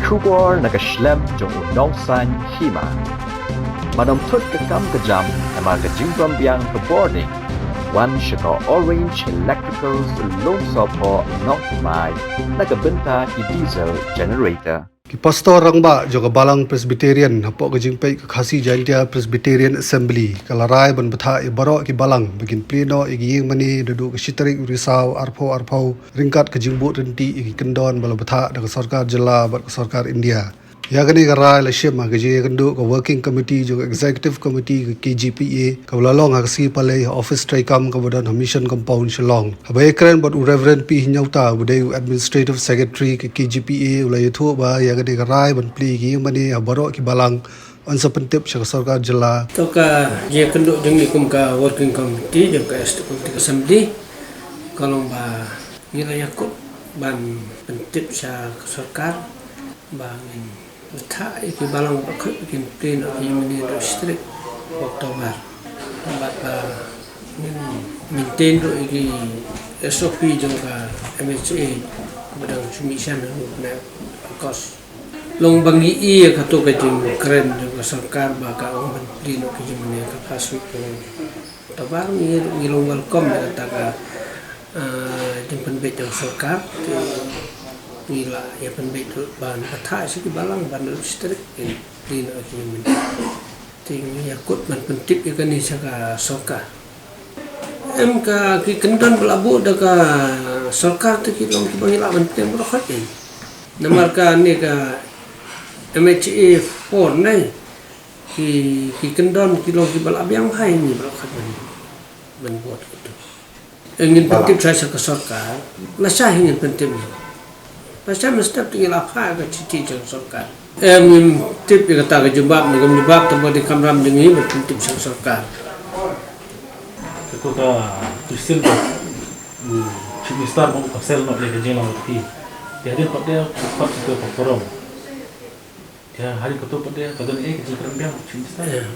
Kubor nakaslem jong unong san hima. Manomtot kakam kajam emar kajingram biang ke boarding. Wan shaka orange electrical sulong sopo nok mai nakabenta ki diesel generator. Ki pastor rangba juga balang Presbyterian hapok ke jingpai ke khasi jantia Presbyterian Assembly kalarai ban betha i barok ki balang begin pleno igi yeng mani duduk ke Shitarik Risau arpau ringkat ke jingbu renti igi kendon bala betha dengan sarkar jela bat ke sarkar India. Ya gani garai la shim ke je kendu ke working committee juga executive committee ke KGPA ke lalong aksi palai office traikam ke badan mission compound Shillong. Habai keren bat Reverend P Nyauta budai administrative secretary ke KGPA ulai thu ba ya gani garai ban pli gi mani abaro ki balang ansa pentip syaka sarkar jela. Toka je kendu jengi kum ka working committee juga executive assembly kalau ba nila yakut ban pentip sya sarkar bangin Betha iki balang bakut bikin plane aki meni distrik Oktober. Bat maintain do iki SOP juga MHA bedang submission na kos. Long bangi i kato kajing keren juga sarkar baka ong plane aki meni kapasuk Oktober ni long welcome kata jempen bet sarkar nila ya penbet ban patha sih balang ban listrik ini akhirnya ting yakut man pentip ya kan saka soka MK ki kendon belabu daka sarkar tu ki long ki bangila penting berokhat ni namarka ni ka MHA 4 nai ki kendon ki long ki balab yang hai ni berokhat ban buat itu ingin pentip saya saka sarkar la sah ingin pentip Pasal mesti tinggal apa ke cici jeng sarkar. Tip yang kata ke jebab, dengan jebab tempat di kamram jengi bertip sang sarkar. Itu ka Kristen tu, Minister mau pasal nak lagi jengi nak pergi. Dia ada pada tempat itu perform. Dia hari ketua pada kadang kecil kerana Minister. Ya,